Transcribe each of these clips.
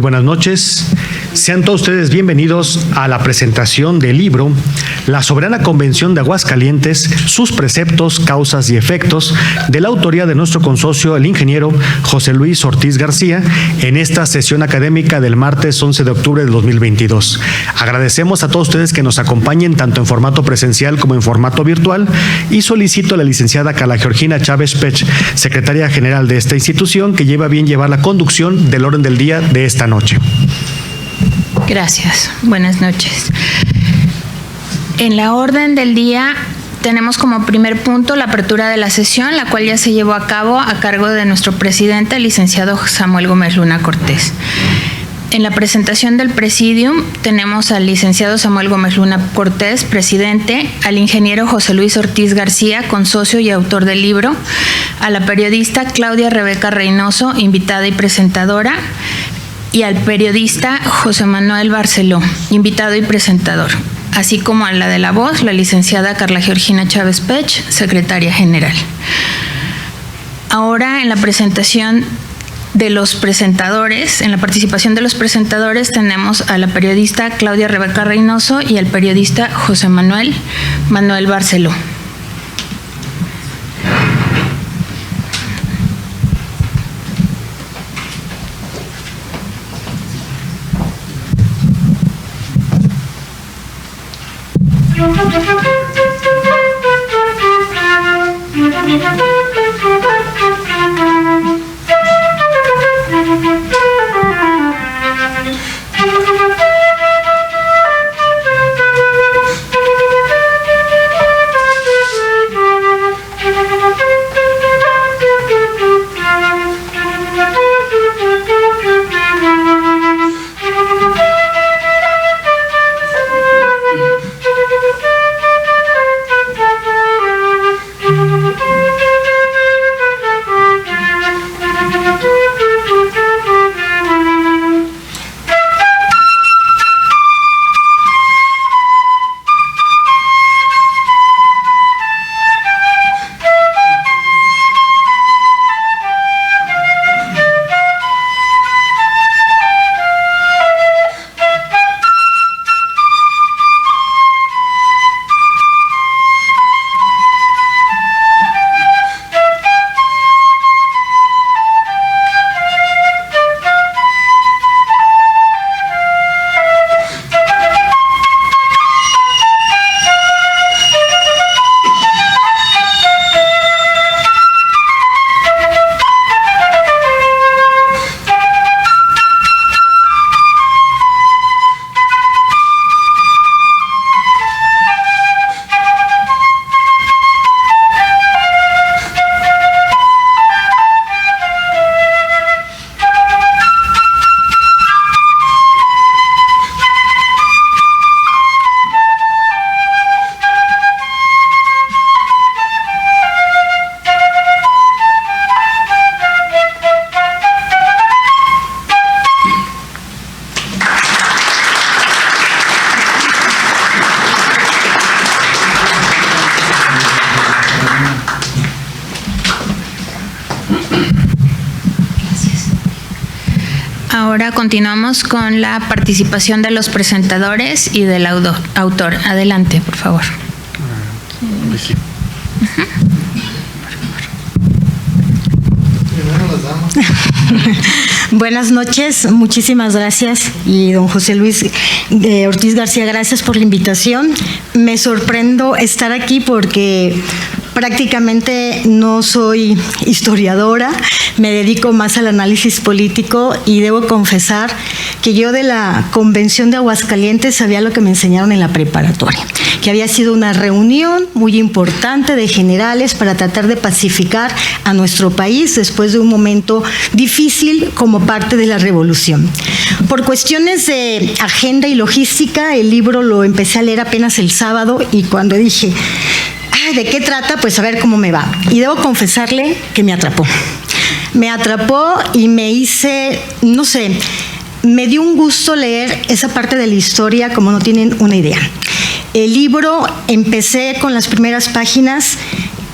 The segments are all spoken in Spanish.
buenas noches. Sean todos ustedes bienvenidos a la presentación del libro La Soberana Convención de Aguascalientes, sus preceptos, causas y efectos, de la autoría de nuestro consocio, el ingeniero José Luis Ortiz García, en esta sesión académica del martes 11 de octubre de 2022. Agradecemos a todos ustedes que nos acompañen tanto en formato presencial como en formato virtual y solicito a la licenciada Carla Georgina Chávez Pech, secretaria general de esta institución, que lleva bien llevar la conducción del orden del día de esta noche. Gracias. Buenas noches. En la orden del día tenemos como primer punto la apertura de la sesión, la cual ya se llevó a cabo a cargo de nuestro presidente, el licenciado Samuel Gómez Luna Cortés. En la presentación del presidium tenemos al licenciado Samuel Gómez Luna Cortés, presidente, al ingeniero José Luis Ortiz García, consocio y autor del libro, a la periodista Claudia Rebeca Reynoso, invitada y presentadora, y al periodista José Manuel Barceló, invitado y presentador, así como a la de la voz, la licenciada Carla Georgina Chávez Pech, secretaria general. Ahora, en la presentación de los presentadores, en la participación de los presentadores, tenemos a la periodista Claudia Rebeca Reynoso y al periodista José Manuel Barceló. Ahora continuamos con la participación de los presentadores y del autor. Adelante, por favor. Sí. Buenas noches, muchísimas gracias. Y don José Luis Ortiz García, gracias por la invitación. Me sorprendo estar aquí porque prácticamente no soy historiadora, me dedico más al análisis político y debo confesar que yo de la Convención de Aguascalientes sabía lo que me enseñaron en la preparatoria, que había sido una reunión muy importante de generales para tratar de pacificar a nuestro país después de un momento difícil como parte de la revolución. Por cuestiones de agenda y logística, el libro lo empecé a leer apenas el sábado y cuando dije, ¿de qué trata? Pues a ver cómo me va. Y debo confesarle que me atrapó. Me atrapó y me hice, no sé, me dio un gusto leer esa parte de la historia como no tienen una idea. El libro, empecé con las primeras páginas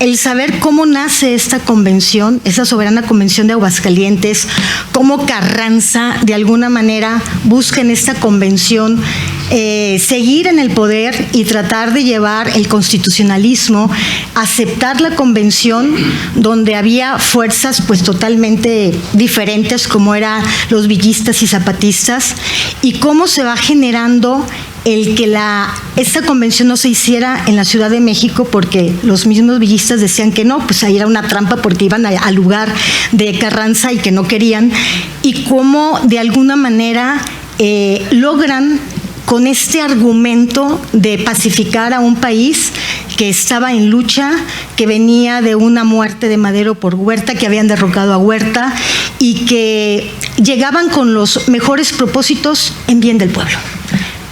el saber cómo nace esta convención, esa soberana convención de Aguascalientes, cómo Carranza de alguna manera busca en esta convención seguir en el poder y tratar de llevar el constitucionalismo, aceptar la convención donde había fuerzas pues totalmente diferentes como eran los villistas y zapatistas, y cómo se va generando el que esta convención no se hiciera en la Ciudad de México, porque los mismos villistas decían que no, pues ahí era una trampa porque iban al lugar de Carranza y que no querían, y cómo de alguna manera logran con este argumento de pacificar a un país que estaba en lucha, que venía de una muerte de Madero por Huerta, que habían derrocado a Huerta y que llegaban con los mejores propósitos en bien del pueblo.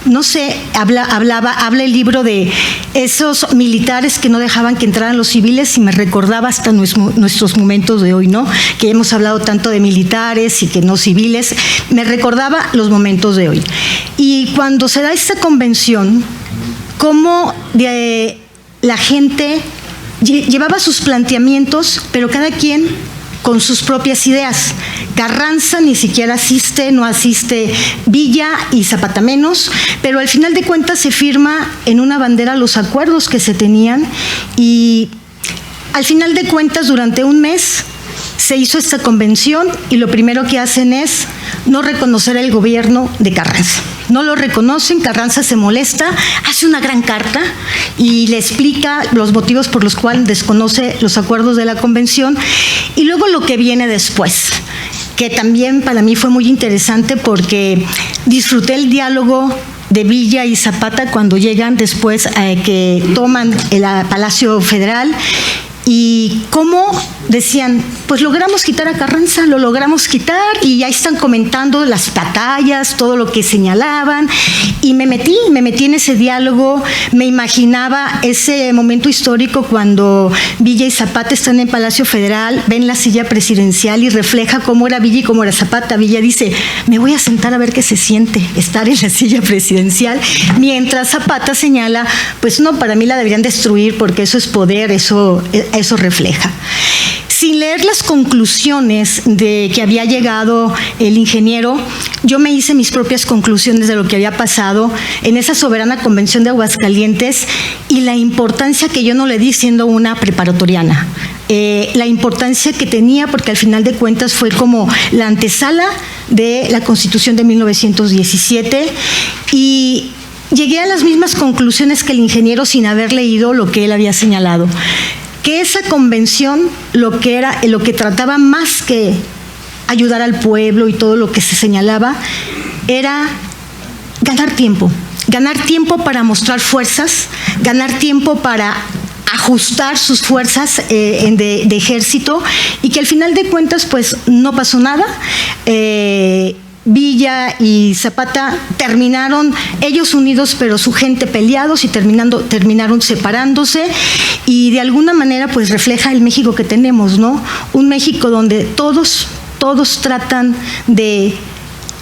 No sé, habla el libro de esos militares que no dejaban que entraran los civiles, y me recordaba hasta nuestros momentos de hoy, ¿no? Que hemos hablado tanto de militares y que no civiles, me recordaba los momentos de hoy. Y cuando se da esta convención, cómo la gente llevaba sus planteamientos, pero cada quien con sus propias ideas. Carranza ni siquiera asiste, no asiste Villa y Zapata menos, pero al final de cuentas se firma en una bandera los acuerdos que se tenían, y al final de cuentas durante un mes se hizo esta convención, y lo primero que hacen es no reconocer el gobierno de Carranza. No lo reconocen, Carranza se molesta, hace una gran carta y le explica los motivos por los cuales desconoce los acuerdos de la convención, y luego lo que viene después, que también para mí fue muy interesante porque disfruté el diálogo de Villa y Zapata cuando llegan después que toman el Palacio Federal, y cómo decían, pues logramos quitar a Carranza, lo logramos quitar, y ya están comentando las batallas, todo lo que señalaban, y me metí en ese diálogo, me imaginaba ese momento histórico cuando Villa y Zapata están en Palacio Federal, ven la silla presidencial y refleja cómo era Villa y cómo era Zapata. Villa dice, me voy a sentar a ver qué se siente estar en la silla presidencial, mientras Zapata señala, pues no, para mí la deberían destruir porque eso es poder, eso refleja. Sin leer las conclusiones de que había llegado el ingeniero, yo me hice mis propias conclusiones de lo que había pasado en esa soberana convención de Aguascalientes, y la importancia que yo no le di siendo una preparatoriana. La importancia que tenía, porque al final de cuentas fue como la antesala de la Constitución de 1917, y llegué a las mismas conclusiones que el ingeniero sin haber leído lo que él había señalado. Que esa convención lo que trataba más que ayudar al pueblo y todo lo que se señalaba era ganar tiempo para mostrar fuerzas, ganar tiempo para ajustar sus fuerzas de ejército, y que al final de cuentas pues no pasó nada. Villa y Zapata terminaron ellos unidos, pero su gente peleados, y terminaron separándose, y de alguna manera pues refleja el México que tenemos, ¿no? Un México donde todos tratan de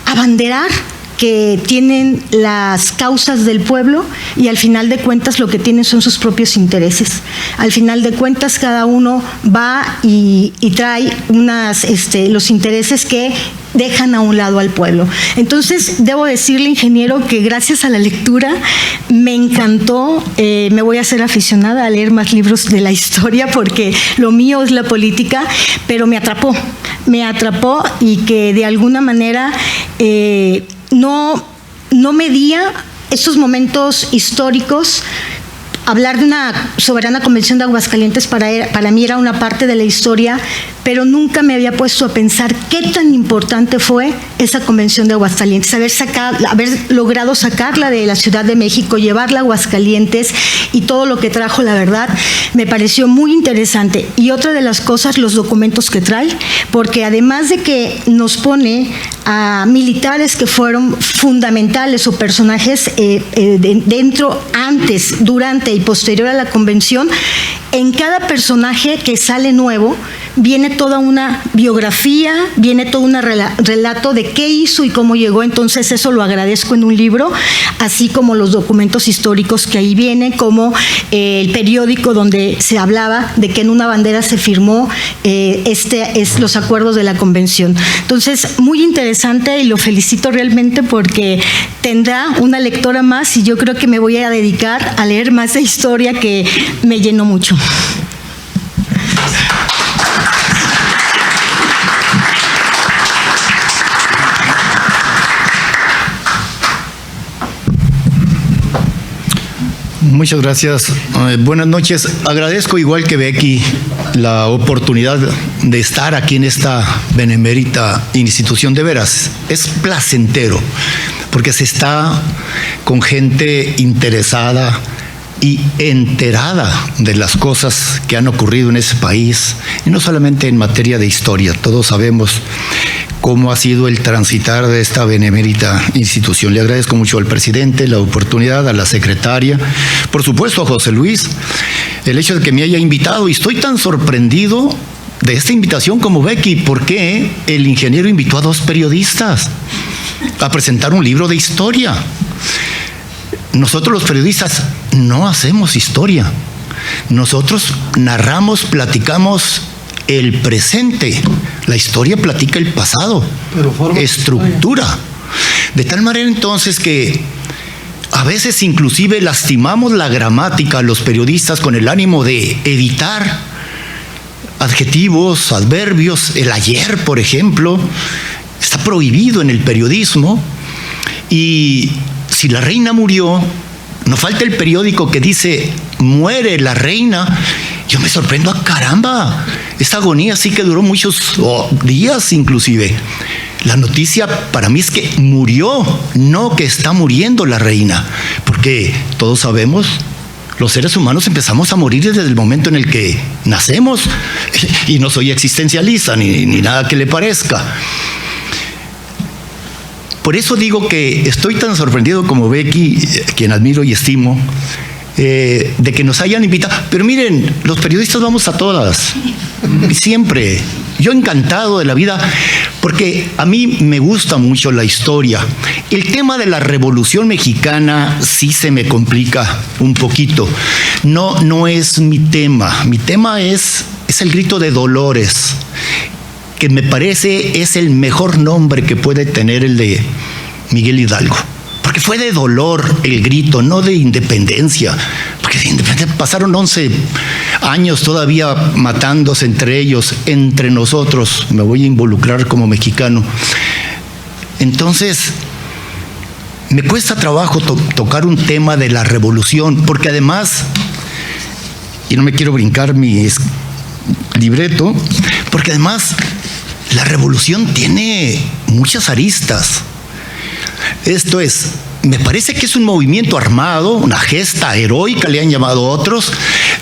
abanderar que tienen las causas del pueblo, y al final de cuentas lo que tienen son sus propios intereses. Al final de cuentas cada uno va y trae los intereses que dejan a un lado al pueblo. Entonces, debo decirle, ingeniero, que gracias a la lectura me encantó. Me voy a hacer aficionada a leer más libros de la historia porque lo mío es la política, pero me atrapó, y que de alguna manera no medía estos momentos históricos. Hablar de una soberana convención de Aguascalientes para mí era una parte de la historia, pero nunca me había puesto a pensar qué tan importante fue esa convención de Aguascalientes, haber logrado sacarla de la Ciudad de México, llevarla a Aguascalientes, y todo lo que trajo, la verdad, me pareció muy interesante. Y otra de las cosas, los documentos que trae, porque además de que nos pone a militares que fueron fundamentales o personajes dentro, antes, durante y posterior a la convención, en cada personaje que sale nuevo viene toda una biografía, viene todo un relato de qué hizo y cómo llegó. Entonces eso lo agradezco en un libro, así como los documentos históricos que ahí vienen, como el periódico donde se hablaba de que en una bandera se firmó los acuerdos de la convención. Entonces, muy interesante, y lo felicito realmente porque tendrá una lectora más, y yo creo que me voy a dedicar a leer más de historia, que me llenó mucho. Muchas gracias. Buenas noches. Agradezco, igual que Becky, la oportunidad de estar aquí en esta benemérita institución. De veras, es placentero, porque se está con gente interesada y enterada de las cosas que han ocurrido en ese país, y no solamente en materia de historia. Todos sabemos cómo ha sido el transitar de esta benemérita institución. Le agradezco mucho al presidente la oportunidad, a la secretaria, por supuesto a José Luis, el hecho de que me haya invitado, y estoy tan sorprendido de esta invitación como Becky. ¿Por qué el ingeniero invitó a 2 periodistas a presentar un libro de historia? Nosotros los periodistas no hacemos historia. Nosotros narramos, platicamos el presente. La historia platica el pasado, estructura. De tal manera entonces que a veces inclusive lastimamos la gramática a los periodistas con el ánimo de evitar adjetivos, adverbios. El ayer, por ejemplo, está prohibido en el periodismo. Y si la reina murió, no falta el periódico que dice muere la reina. Yo me sorprendo, caramba, esta agonía sí que duró muchos días inclusive. La noticia para mí es que murió, no que está muriendo la reina, porque todos sabemos, los seres humanos empezamos a morir desde el momento en el que nacemos, y no soy existencialista ni nada que le parezca. Por eso digo que estoy tan sorprendido como Becky, quien admiro y estimo, de que nos hayan invitado. Pero miren, los periodistas vamos a todas, siempre. Yo encantado de la vida, porque a mí me gusta mucho la historia. El tema de la Revolución Mexicana sí se me complica un poquito. No es mi tema. Mi tema es el grito de Dolores, que me parece es el mejor nombre que puede tener el de Miguel Hidalgo. Porque fue de dolor el grito, no de independencia. Porque de independencia pasaron 11 años todavía matándose entre ellos, entre nosotros. Me voy a involucrar como mexicano. Entonces, me cuesta trabajo tocar un tema de la revolución, porque además, y no me quiero brincar mi libreto, porque además la revolución tiene muchas aristas. Esto es, me parece que es un movimiento armado, una gesta heroica, le han llamado otros,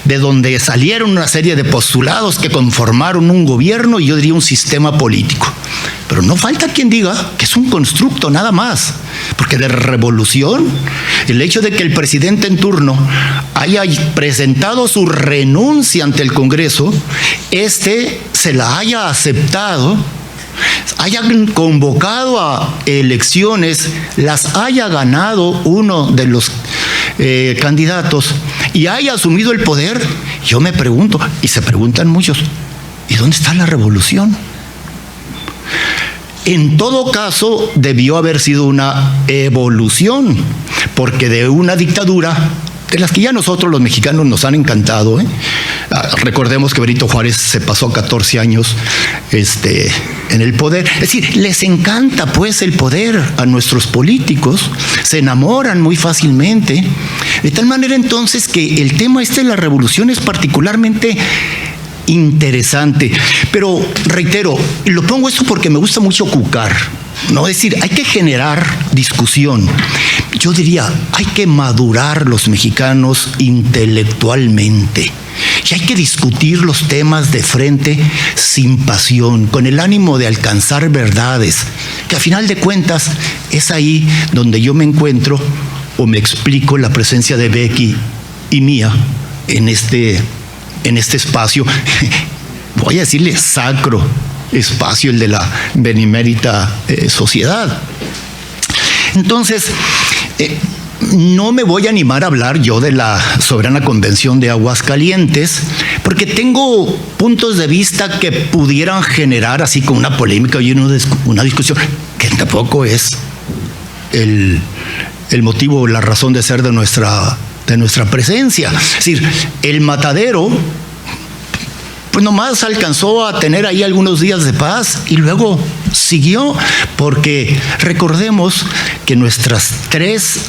de donde salieron una serie de postulados que conformaron un gobierno y yo diría un sistema político. Pero no falta quien diga que es un constructo nada más, porque de revolución, el hecho de que el presidente en turno haya presentado su renuncia ante el Congreso, se la haya aceptado, hayan convocado a elecciones, las haya ganado uno de los candidatos y haya asumido el poder, yo me pregunto, y se preguntan muchos, ¿y dónde está la revolución? En todo caso, debió haber sido una evolución, porque de una dictadura, de las que ya nosotros los mexicanos nos han encantado, recordemos que Benito Juárez se pasó 14 años en el poder. Es decir, les encanta pues el poder a nuestros políticos, se enamoran muy fácilmente, de tal manera entonces que el tema de la revolución es particularmente interesante. Pero reitero, lo pongo esto porque me gusta mucho cucar, ¿no? Es decir, hay que generar discusión. Yo diría, hay que madurar los mexicanos intelectualmente. Y hay que discutir los temas de frente sin pasión, con el ánimo de alcanzar verdades, que a final de cuentas es ahí donde yo me encuentro o me explico la presencia de Becky y mía en este espacio. voy a decirle, sacro espacio, el de la benemérita sociedad. Entonces, no me voy a animar a hablar yo de la Soberana Convención de Aguascalientes, porque tengo puntos de vista que pudieran generar así como una polémica y una discusión, que tampoco es el motivo, la razón de ser de nuestra presencia. Es decir, el matadero pues nomás alcanzó a tener ahí algunos días de paz y luego siguió, porque recordemos que nuestras tres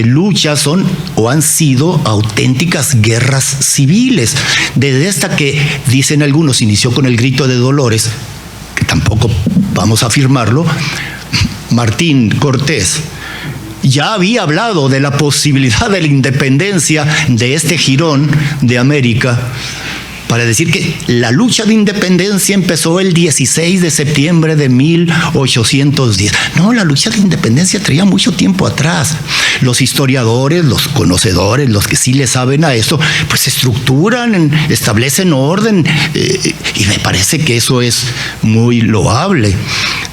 luchas son o han sido auténticas guerras civiles. Desde esta que, dicen algunos, inició con el grito de Dolores, que tampoco vamos a afirmarlo, Martín Cortés ya había hablado de la posibilidad de la independencia de este jirón de América, para decir que la lucha de independencia empezó el 16 de septiembre de 1810. No, la lucha de independencia traía mucho tiempo atrás. Los historiadores, los conocedores, los que sí le saben a esto, pues estructuran, establecen orden, y me parece que eso es muy loable,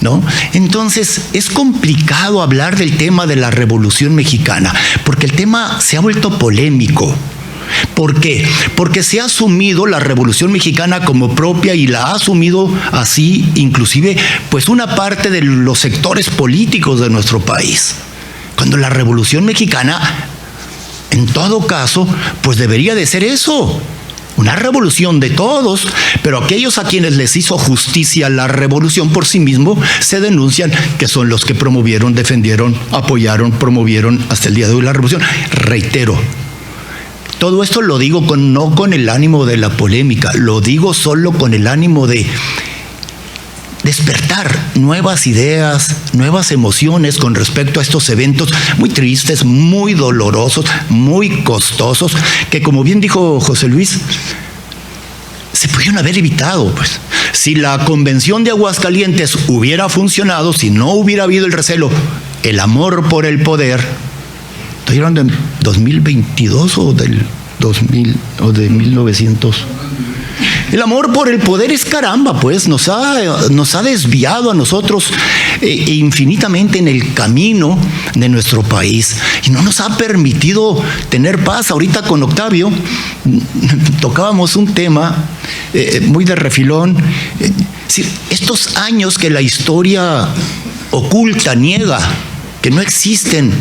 ¿no? Entonces, es complicado hablar del tema de la Revolución Mexicana, porque el tema se ha vuelto polémico. ¿Por qué? Porque se ha asumido la Revolución Mexicana como propia y la ha asumido así inclusive pues una parte de los sectores políticos de nuestro país. Cuando la Revolución Mexicana, en todo caso, pues debería de ser eso, una revolución de todos, pero aquellos a quienes les hizo justicia la revolución por sí mismo se denuncian que son los que promovieron, defendieron, apoyaron, promovieron hasta el día de hoy la revolución. Reitero, todo esto lo digo no con el ánimo de la polémica, lo digo solo con el ánimo de despertar nuevas ideas, nuevas emociones con respecto a estos eventos muy tristes, muy dolorosos, muy costosos, que como bien dijo José Luis, se pudieron haber evitado, pues. Si la Convención de Aguascalientes hubiera funcionado, si no hubiera habido el recelo, el amor por el poder, estoy hablando en 2022 o del 2000 o de 1900. El amor por el poder es caramba, pues nos ha desviado a nosotros infinitamente en el camino de nuestro país y no nos ha permitido tener paz. Ahorita con Octavio tocábamos un tema muy de refilón, estos años que la historia oculta, niega, que no existen,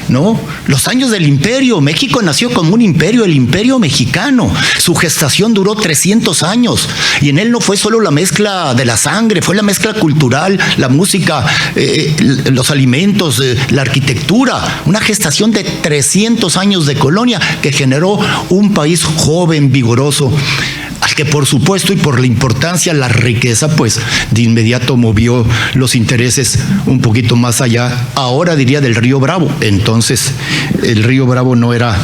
¿no? Los años del imperio. México nació como un imperio, el imperio mexicano. Su gestación duró 300 años y en él no fue solo la mezcla de la sangre, fue la mezcla cultural, la música, los alimentos, la arquitectura. Una gestación de 300 años de colonia que generó un país joven, vigoroso, al que por supuesto y por la importancia, la riqueza, pues de inmediato movió los intereses un poquito más allá, ahora diría del Río Bravo. Entonces el Río Bravo no era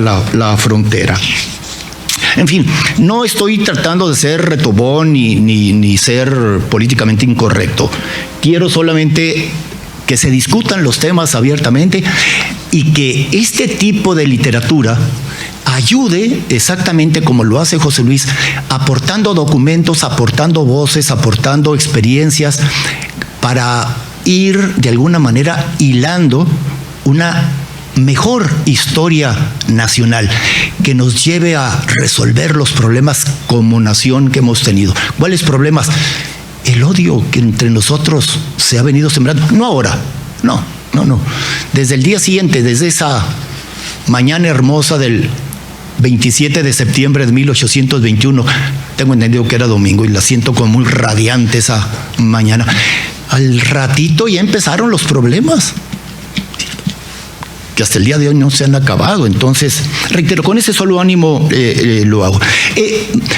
la frontera. En fin, no estoy tratando de ser retobón ni ser políticamente incorrecto. Quiero solamente que se discutan los temas abiertamente y que este tipo de literatura ayude, exactamente como lo hace José Luis, aportando documentos, aportando voces, aportando experiencias para ir de alguna manera hilando una mejor historia nacional que nos lleve a resolver los problemas como nación que hemos tenido. ¿Cuáles problemas? El odio que entre nosotros se ha venido sembrando, no ahora, no. Desde el día siguiente, desde esa mañana hermosa del 27 de septiembre de 1821, tengo entendido que era domingo y la siento como muy radiante esa mañana. Al ratito ya empezaron los problemas, que hasta el día de hoy no se han acabado. Entonces, reitero, con ese solo ánimo lo hago.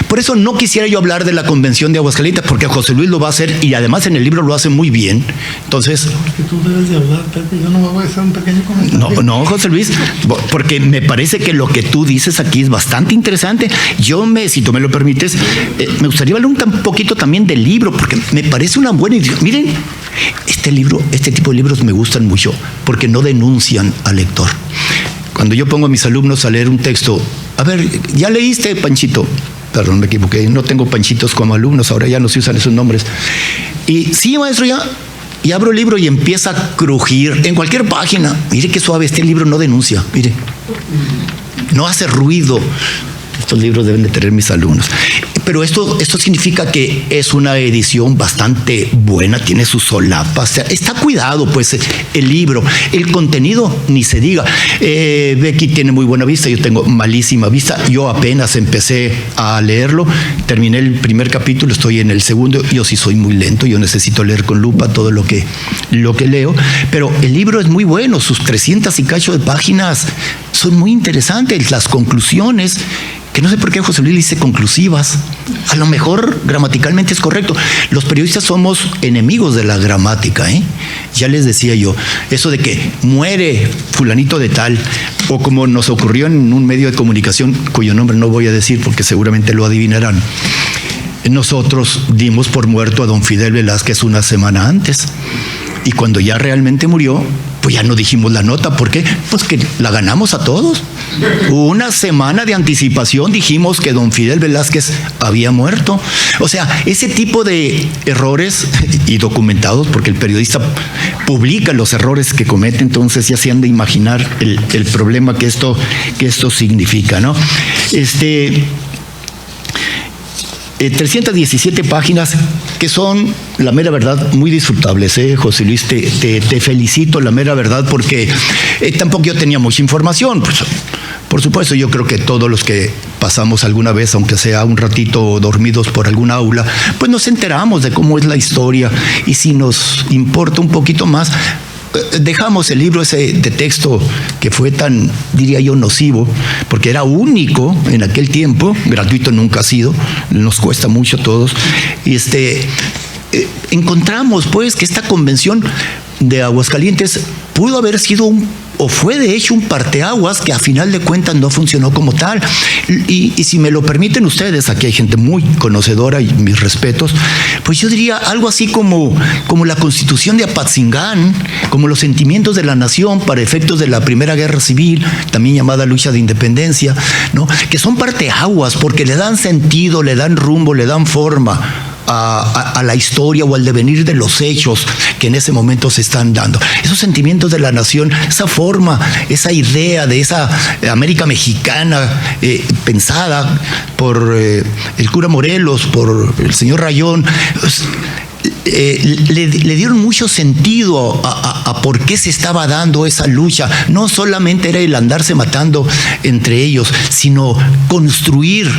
Por eso no quisiera yo hablar de la Convención de Aguascalientes, porque José Luis lo va a hacer y además en el libro lo hace muy bien. Entonces, porque tú debes de hablar, Pepe, yo no me voy a hacer un pequeño comentario. No, José Luis, porque me parece que lo que tú dices aquí es bastante interesante. Si tú me lo permites, me gustaría hablar un poquito también del libro, porque me parece una buena idea. Miren, este tipo de libros me gustan mucho porque no denuncian al lector. Cuando yo pongo a mis alumnos a leer un texto, a ver, ¿ya leíste, Panchito? perdón, me equivoqué, no tengo panchitos como alumnos, ahora ya no se usan esos nombres. Y sí, maestro, y abro el libro y empieza a crujir en cualquier página. Mire qué suave, este libro no denuncia, mire, no hace ruido. Estos libros deben de tener mis alumnos. Pero esto significa que es una edición bastante buena, tiene sus solapas, está cuidado pues el libro, el contenido ni se diga. Becky tiene muy buena vista, yo tengo malísima vista, yo apenas empecé a leerlo, terminé el primer capítulo, estoy en el segundo, yo sí soy muy lento, yo necesito leer con lupa todo lo que leo, pero el libro es muy bueno, sus 300 y cacho de páginas son muy interesantes, las conclusiones, que no sé por qué José Luis dice conclusivas. A lo mejor gramaticalmente es correcto. Los periodistas somos enemigos de la gramática, ¿eh? Ya les decía yo, eso de que muere fulanito de tal, o como nos ocurrió en un medio de comunicación, cuyo nombre no voy a decir porque seguramente lo adivinarán. Nosotros dimos por muerto a don Fidel Velázquez una semana antes. Y cuando ya realmente murió, pues ya no dijimos la nota. ¿Por qué? Pues que la ganamos a todos. Una semana de anticipación dijimos que don Fidel Velázquez había muerto. O sea, ese tipo de errores, y documentados, porque el periodista publica los errores que comete, entonces ya se han de imaginar el problema que esto significa, ¿no? 317 páginas que son, la mera verdad, muy disfrutables, José Luis, te felicito, la mera verdad, porque tampoco yo tenía mucha información, pues, por supuesto, yo creo que todos los que pasamos alguna vez, aunque sea un ratito dormidos por alguna aula, pues nos enteramos de cómo es la historia, y si nos importa un poquito más, dejamos el libro ese de texto que fue tan, diría yo, nocivo, porque era único en aquel tiempo, gratuito nunca ha sido, nos cuesta mucho a todos, y encontramos pues que esta convención de Aguascalientes pudo haber sido o fue de hecho un parteaguas que a final de cuentas no funcionó como tal. Y si me lo permiten ustedes, aquí hay gente muy conocedora y mis respetos, pues yo diría algo así como la Constitución de Apatzingán, como los sentimientos de la nación para efectos de la Primera Guerra Civil, también llamada lucha de independencia, ¿no? Que son parteaguas porque le dan sentido, le dan rumbo, le dan forma a la historia o al devenir de los hechos que en ese momento se están dando. Esos sentimientos de la nación, esa forma, esa idea de esa América mexicana pensada por el cura Morelos, por el señor Rayón, le dieron mucho sentido a por qué se estaba dando esa lucha. No solamente era el andarse matando entre ellos, sino construir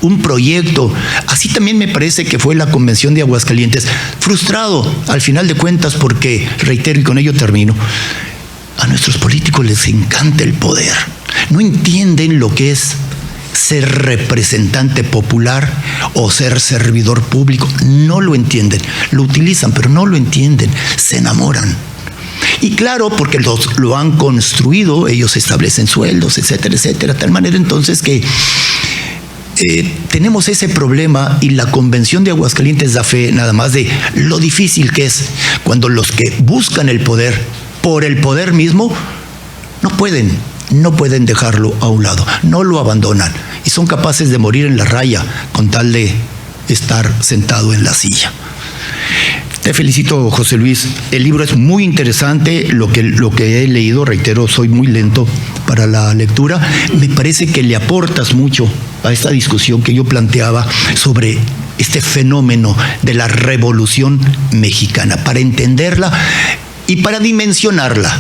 un proyecto. Así también me parece que fue la Convención de Aguascalientes, frustrado al final de cuentas porque, reitero y con ello termino, a nuestros políticos les encanta el poder. No entienden lo que es ser representante popular o ser servidor público. No lo entienden, lo utilizan, pero no lo entienden, se enamoran. Y claro, porque lo han construido, ellos establecen sueldos, etcétera, etcétera, de tal manera entonces que tenemos ese problema, y la Convención de Aguascalientes da fe nada más de lo difícil que es cuando los que buscan el poder por el poder mismo no pueden dejarlo a un lado, no lo abandonan y son capaces de morir en la raya con tal de estar sentado en la silla. Te felicito, José Luis. El libro es muy interesante, lo que he leído, reitero, soy muy lento para la lectura. Me parece que le aportas mucho a esta discusión que yo planteaba sobre este fenómeno de la Revolución Mexicana, para entenderla y para dimensionarla.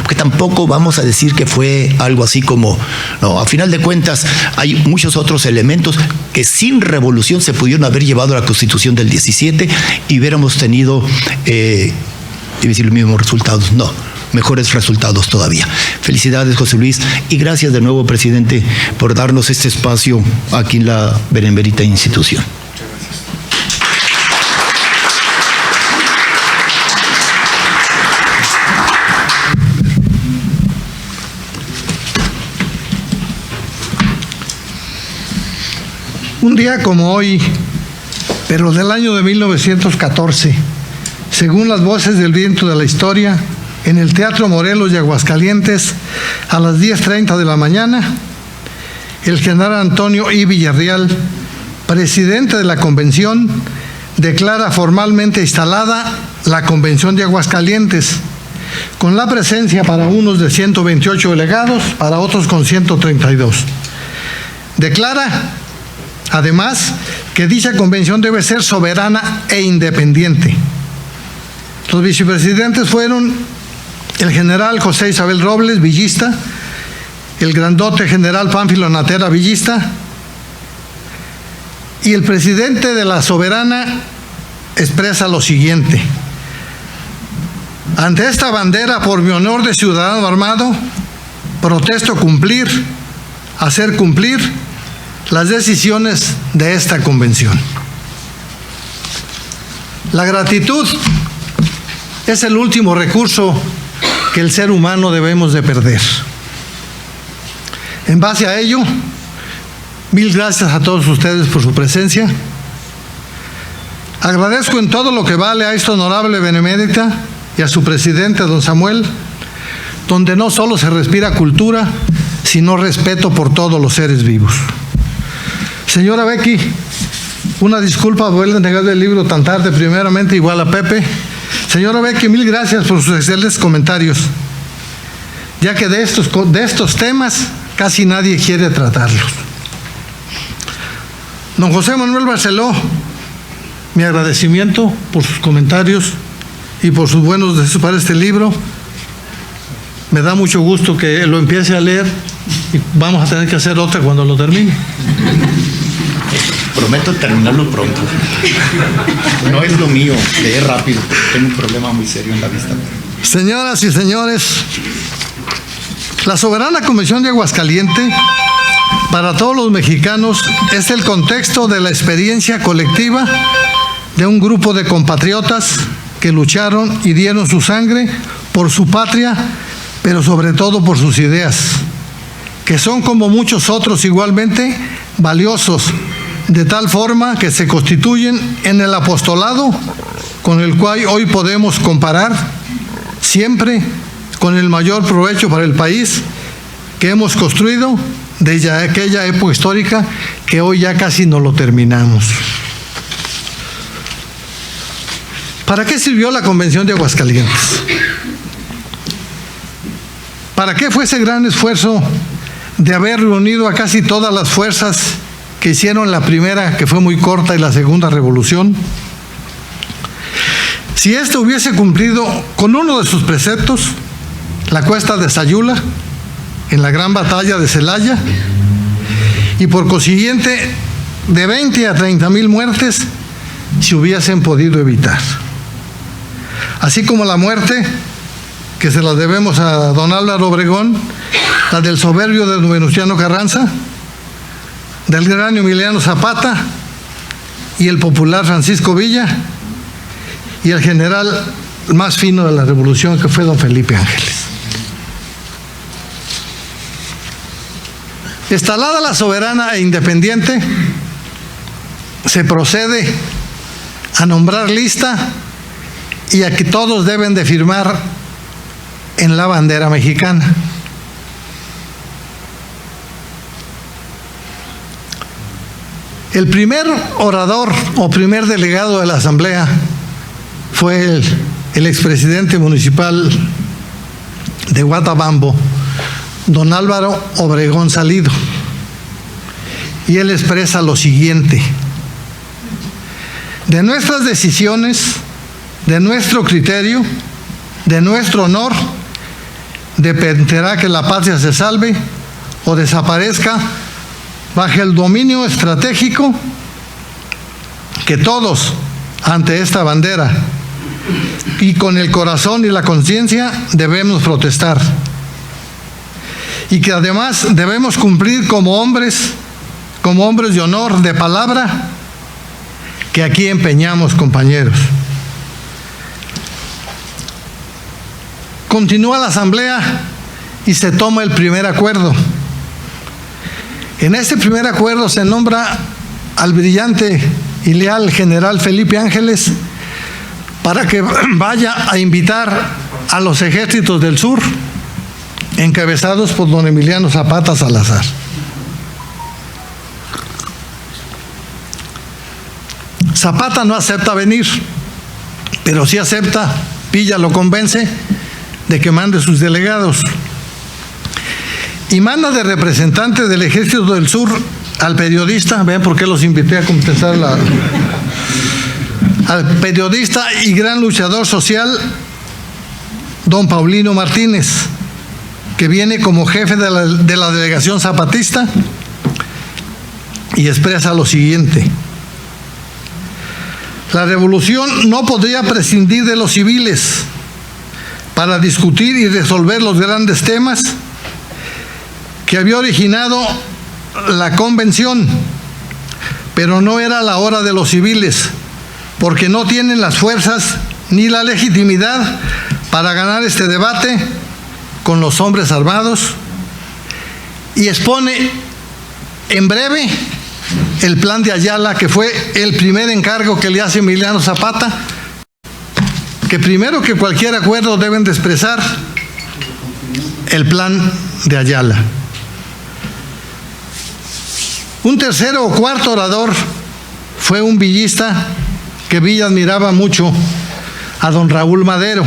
Porque tampoco vamos a decir que fue algo así como, no, a final de cuentas hay muchos otros elementos que sin revolución se pudieron haber llevado a la Constitución del 17 y hubiéramos tenido, decir, los mismos resultados, no, mejores resultados todavía. Felicidades, José Luis, y gracias de nuevo, presidente, por darnos este espacio aquí en la benemérita institución. Un día como hoy, pero del año de 1914, según las voces del viento de la historia, en el Teatro Morelos de Aguascalientes, a las 10:30 de la mañana, el general Antonio I. Villarreal, presidente de la convención, declara formalmente instalada la Convención de Aguascalientes, con la presencia para unos de 128 delegados, para otros con 132. Declara, además, que dicha convención debe ser soberana e independiente. Los vicepresidentes fueron el general José Isabel Robles, villista, el grandote general Pánfilo Natera, villista, y el presidente de la soberana expresa lo siguiente: ante esta bandera, por mi honor de ciudadano armado, protesto hacer cumplir las decisiones de esta convención. La gratitud es el último recurso que el ser humano debemos de perder. En base a ello, mil gracias a todos ustedes por su presencia. Agradezco en todo lo que vale a esta honorable benemérita y a su presidente, don Samuel, donde no solo se respira cultura, sino respeto por todos los seres vivos. Señora Becky, una disculpa por haberle negado el libro tan tarde, primeramente, igual a Pepe. Señora Becky, mil gracias por sus excelentes comentarios, ya que de estos temas casi nadie quiere tratarlos. Don José Manuel Barceló, mi agradecimiento por sus comentarios y por sus buenos deseos para este libro. Me da mucho gusto que lo empiece a leer y vamos a tener que hacer otra cuando lo termine. Prometo terminarlo pronto. No es lo mío, leer rápido, porque tengo un problema muy serio en la vista. Señoras y señores, la Soberana Convención de Aguascalientes, para todos los mexicanos, es el contexto de la experiencia colectiva de un grupo de compatriotas que lucharon y dieron su sangre por su patria, pero sobre todo por sus ideas, que son, como muchos otros igualmente, valiosos, de tal forma que se constituyen en el apostolado con el cual hoy podemos comparar, siempre con el mayor provecho para el país que hemos construido desde aquella época histórica que hoy ya casi no lo terminamos. ¿Para qué sirvió la Convención de Aguascalientes? ¿Para qué fue ese gran esfuerzo de haber reunido a casi todas las fuerzas que hicieron la primera, que fue muy corta, y la segunda revolución? Si esto hubiese cumplido con uno de sus preceptos, la cuesta de Sayula, en la gran batalla de Celaya, y por consiguiente de 20 a 30,000 muertes se hubiesen podido evitar. Así como la muerte, que se la debemos a don Álvaro Obregón, la del soberbio de don Venustiano Carranza, del gran Emiliano Zapata y el popular Francisco Villa, y el general más fino de la revolución, que fue don Felipe Ángeles. Instalada la soberana e independiente, se procede a nombrar lista y a que todos deben de firmar en la bandera mexicana. El primer orador o primer delegado de la Asamblea fue el expresidente municipal de Guatabambo, don Álvaro Obregón Salido, y él expresa lo siguiente: de nuestras decisiones, de nuestro criterio, de nuestro honor, dependerá que la patria se salve o desaparezca bajo el dominio estratégico que todos, ante esta bandera y con el corazón y la conciencia, debemos protestar, y que además debemos cumplir como hombres de honor, de palabra, que aquí empeñamos, compañeros. Continúa la asamblea y se toma el primer acuerdo. En este primer acuerdo se nombra al brillante y leal general Felipe Ángeles para que vaya a invitar a los ejércitos del sur, encabezados por don Emiliano Zapata Salazar. Zapata no acepta venir, pero sí acepta, Villa lo convence de que mande sus delegados. Y manda de representante del Ejército del Sur al periodista, vean por qué los invité a contestar al periodista y gran luchador social, don Paulino Martínez, que viene como jefe de la delegación zapatista y expresa lo siguiente: la revolución no podría prescindir de los civiles para discutir y resolver los grandes temas que había originado la convención, pero no era la hora de los civiles, porque no tienen las fuerzas ni la legitimidad para ganar este debate con los hombres armados, y expone en breve el plan de Ayala, que fue el primer encargo que le hace Emiliano Zapata, que primero que cualquier acuerdo deben de expresar el plan de Ayala. Un tercero o cuarto orador fue un villista que Villa admiraba mucho, a don Raúl Madero.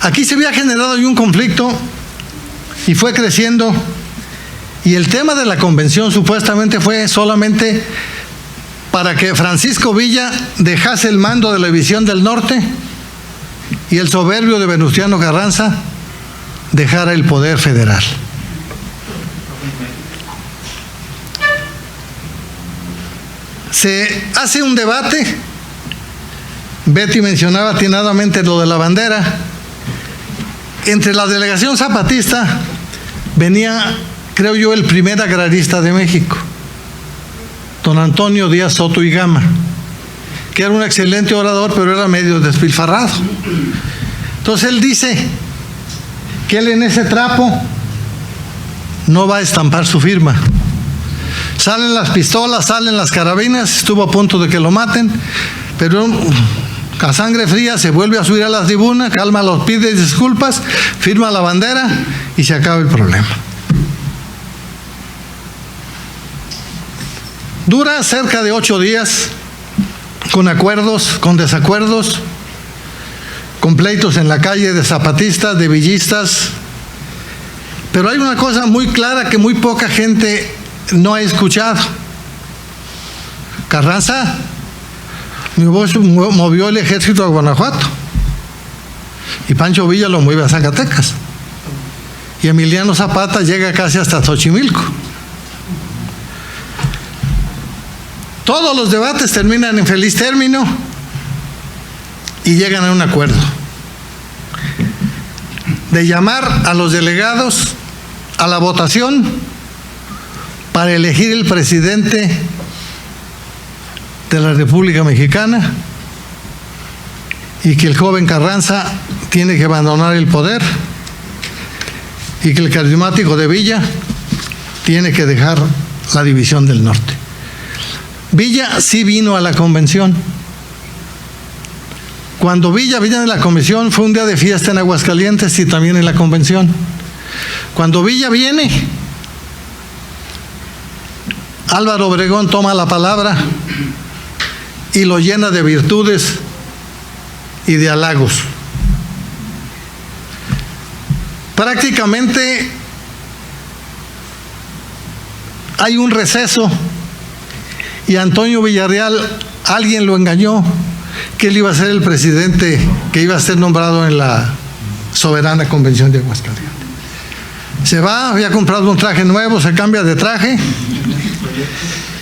Aquí se había generado un conflicto y fue creciendo, y el tema de la convención supuestamente fue solamente para que Francisco Villa dejase el mando de la División del Norte y el soberbio de Venustiano Carranza dejara el poder federal. Se hace un debate. Betty mencionaba atinadamente lo de la bandera. Entre la delegación zapatista venía, creo yo, el primer agrarista de México, don Antonio Díaz Soto y Gama, que era un excelente orador, pero era medio despilfarrado. Entonces él dice que él en ese trapo no va a estampar su firma. Salen las pistolas, salen las carabinas, estuvo a punto de que lo maten, pero a sangre fría se vuelve a subir a la tribuna, calma, los pide disculpas, firma la bandera y se acaba el problema. Dura cerca de 8 días, con acuerdos, con desacuerdos, con pleitos en la calle de zapatistas, de villistas, pero hay una cosa muy clara que muy poca gente no ha escuchado. Carranza movió el ejército a Guanajuato y Pancho Villa lo mueve a Zacatecas, y Emiliano Zapata llega casi hasta Xochimilco. Todos los debates terminan en feliz término y llegan a un acuerdo de llamar a los delegados a la votación para elegir el presidente de la República Mexicana, y que el joven Carranza tiene que abandonar el poder y que el carismático de Villa tiene que dejar la División del Norte. Villa sí vino a la convención. Cuando Villa vino a la convención fue un día de fiesta en Aguascalientes y también en la convención. Cuando Villa viene, Álvaro Obregón toma la palabra y lo llena de virtudes y de halagos. Prácticamente hay un receso y Antonio Villarreal, alguien lo engañó que él iba a ser el presidente que iba a ser nombrado en la soberana convención de Aguascalientes. Se va, había comprado un traje nuevo, se cambia de traje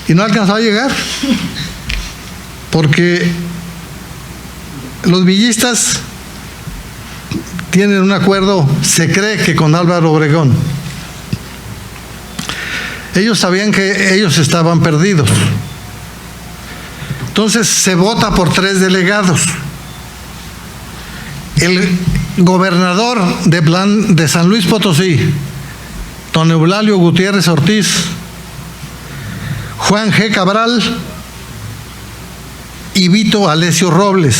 y no alcanzó a llegar porque los villistas tienen un acuerdo, se cree que con Álvaro Obregón. Ellos sabían que ellos estaban perdidos. Entonces se vota por 3 delegados. El gobernador de San Luis Potosí, don Eulalio Gutiérrez Ortiz, Juan G. Cabral y Vito Alessio Robles.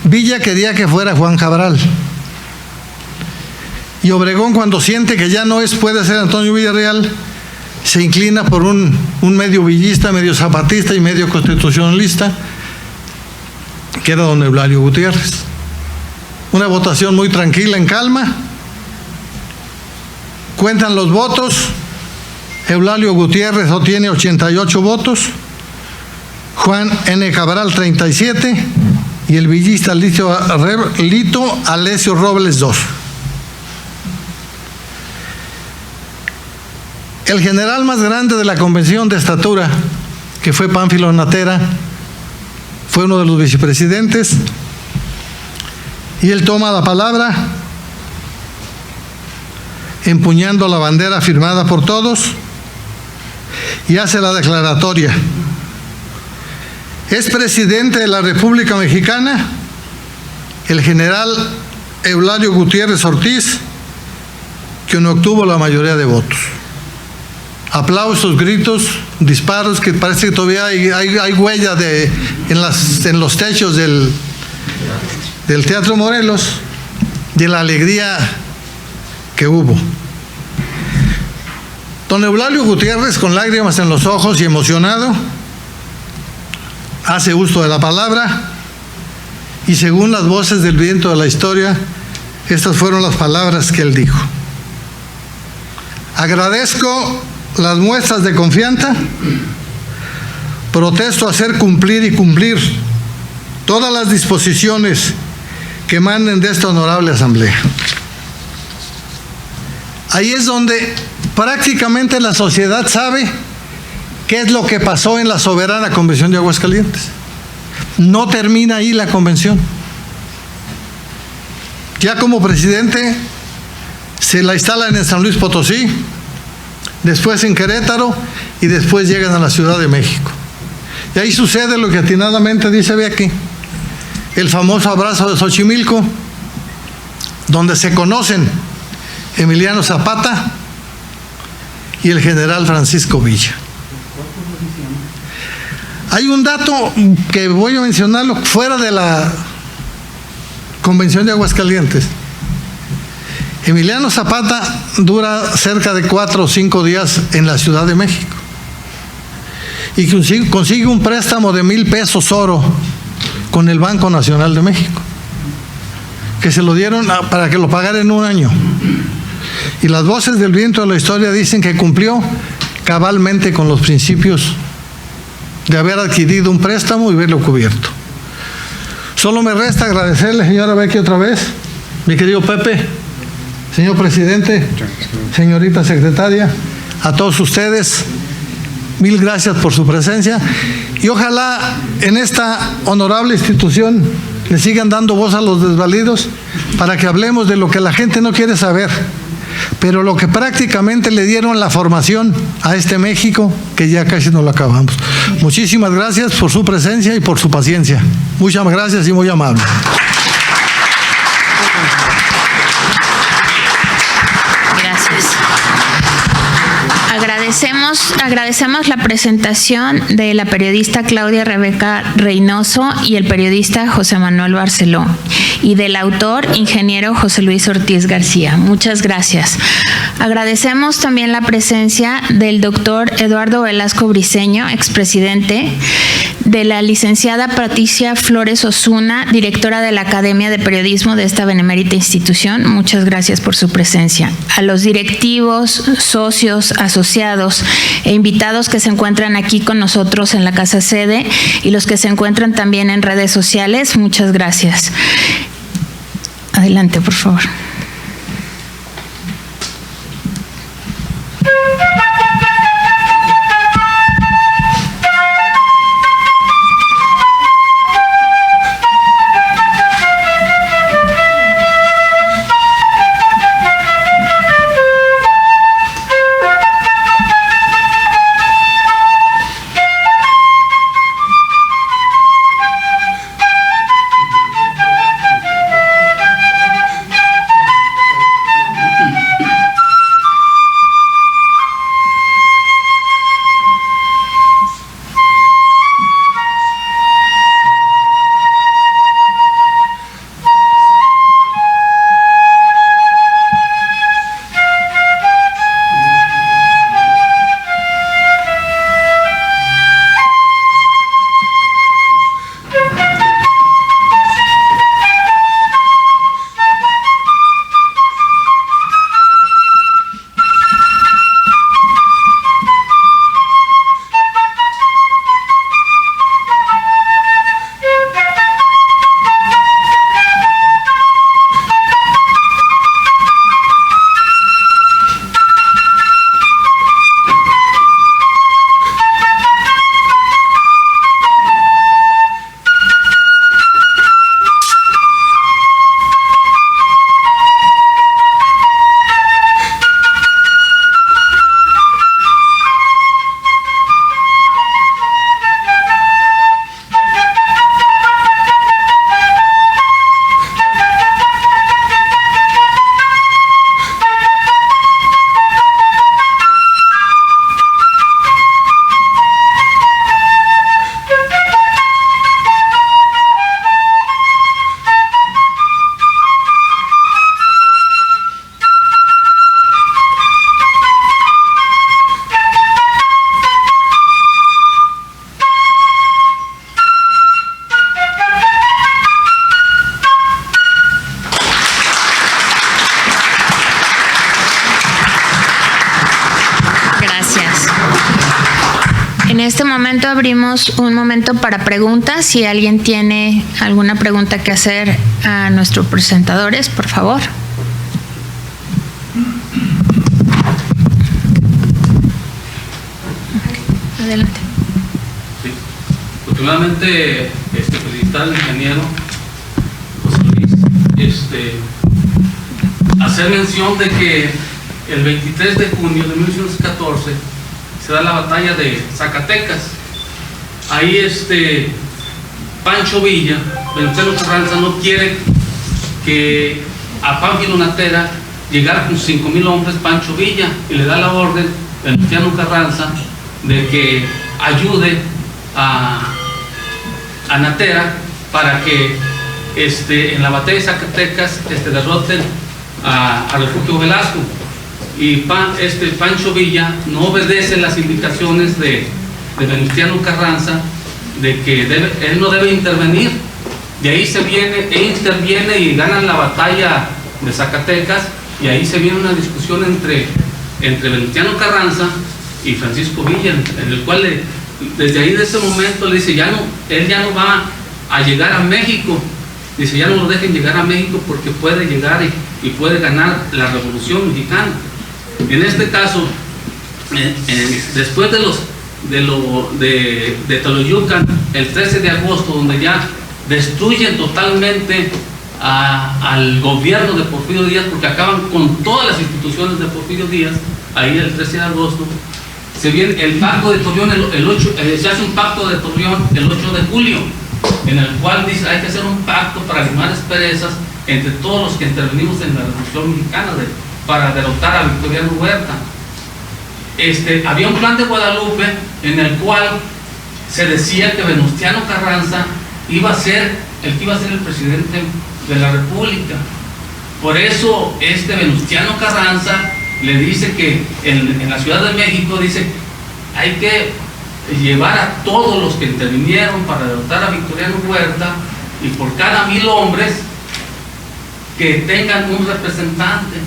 Villa quería que fuera Juan Cabral. Y Obregón, cuando siente que ya no puede ser Antonio Villarreal, se inclina por un medio villista, medio zapatista y medio constitucionalista, que era don Eulalio Gutiérrez. Una votación muy tranquila, en calma. Cuentan los votos. Eulalio Gutiérrez obtiene 88 votos, Juan N. Cabral 37 y el villista Lito Alessio Robles 2. El general más grande de la convención de estatura, que fue Pánfilo Natera, fue uno de los vicepresidentes, y él toma la palabra empuñando la bandera firmada por todos y hace la declaratoria. Es presidente de la República Mexicana el general Eulalio Gutiérrez Ortiz, quien obtuvo la mayoría de votos. Aplausos, gritos, disparos, que parece que todavía hay huella en los techos del Teatro Morelos, de la alegría que hubo. Don Eulalio Gutiérrez, con lágrimas en los ojos y emocionado, hace uso de la palabra y, según las voces del viento de la historia, estas fueron las palabras que él dijo: agradezco las muestras de confianza, protesto hacer cumplir y cumplir todas las disposiciones que emanen de esta honorable asamblea. Ahí es donde prácticamente la sociedad sabe qué es lo que pasó en la soberana Convención de Aguascalientes. No termina ahí la convención. Ya como presidente se la instalan en San Luis Potosí, después en Querétaro y después llegan a la Ciudad de México. Y ahí sucede lo que atinadamente dice Becky, el famoso abrazo de Xochimilco, donde se conocen Emiliano Zapata y el general Francisco Villa. Hay un dato que voy a mencionarlo fuera de la Convención de Aguascalientes. Emiliano Zapata dura cerca de 4 o 5 días en la Ciudad de México y consigue un préstamo de 1,000 pesos oro con el Banco Nacional de México, que se lo dieron para que lo pagara en un año. Y las voces del viento de la historia dicen que cumplió cabalmente con los principios de haber adquirido un préstamo y verlo cubierto. Solo me resta agradecerle, señora Becky, otra vez, mi querido Pepe, señor presidente, señorita secretaria, a todos ustedes, mil gracias por su presencia y ojalá en esta honorable institución le sigan dando voz a los desvalidos para que hablemos de lo que la gente no quiere saber, pero lo que prácticamente le dieron la formación a este México, que ya casi no lo acabamos. Muchísimas gracias por su presencia y por su paciencia. Muchas gracias y muy amable. Gracias. Agradecemos la presentación de la periodista Claudia Rebeca Reynoso y el periodista José Manuel Barceló y del autor ingeniero José Luis Ortiz García. Muchas gracias. Agradecemos también la presencia del doctor Eduardo Velasco Briceño, expresidente, de la licenciada Patricia Flores Osuna, directora de la Academia de Periodismo de esta benemérita institución. Muchas gracias por su presencia. A los directivos, socios, asociados e invitados que se encuentran aquí con nosotros en la casa sede y los que se encuentran también en redes sociales, muchas gracias. Adelante, por favor. este momento abrimos un momento para preguntas. Si alguien tiene alguna pregunta que hacer a nuestros presentadores, por favor. Adelante. Sí. Últimamente, felicitar al ingeniero José Luis, hacer mención de que el 23 de junio de 1914 se da la batalla de Zacatecas. Ahí Pancho Villa, Venustiano Carranza, no quiere que a Pánfilo Natera llegara con 5,000 hombres Pancho Villa, y le da la orden a Venustiano Carranza de que ayude a Natera para que en la batalla de Zacatecas derroten a Refugio Velasco. Y Pancho Villa no obedece las indicaciones de Venustiano Carranza de que él no debe intervenir. De ahí él interviene y ganan la batalla de Zacatecas, y ahí se viene una discusión entre Venustiano Carranza y Francisco Villa, en el cual desde ahí, de ese momento, le dice, él ya no va a llegar a México. Dice, ya no lo dejen llegar a México porque puede llegar y puede ganar la Revolución Mexicana. En este caso, después de Toloyucan, el 13 de agosto, donde ya destruyen totalmente al gobierno de Porfirio Díaz, porque acaban con todas las instituciones de Porfirio Díaz, ahí el 13 de agosto, se viene el pacto de Torreón, se hace un pacto de Torreón el 8 de julio, en el cual dice, hay que hacer un pacto para limar asperezas entre todos los que intervenimos en la Revolución Mexicana para derrotar a Victoriano Huerta. Había un plan de Guadalupe en el cual se decía que Venustiano Carranza iba a ser el presidente de la República. Por eso Venustiano Carranza le dice que en la Ciudad de México, dice, hay que llevar a todos los que intervinieron para derrotar a Victoriano Huerta, y por cada 1,000 hombres que tengan un representante.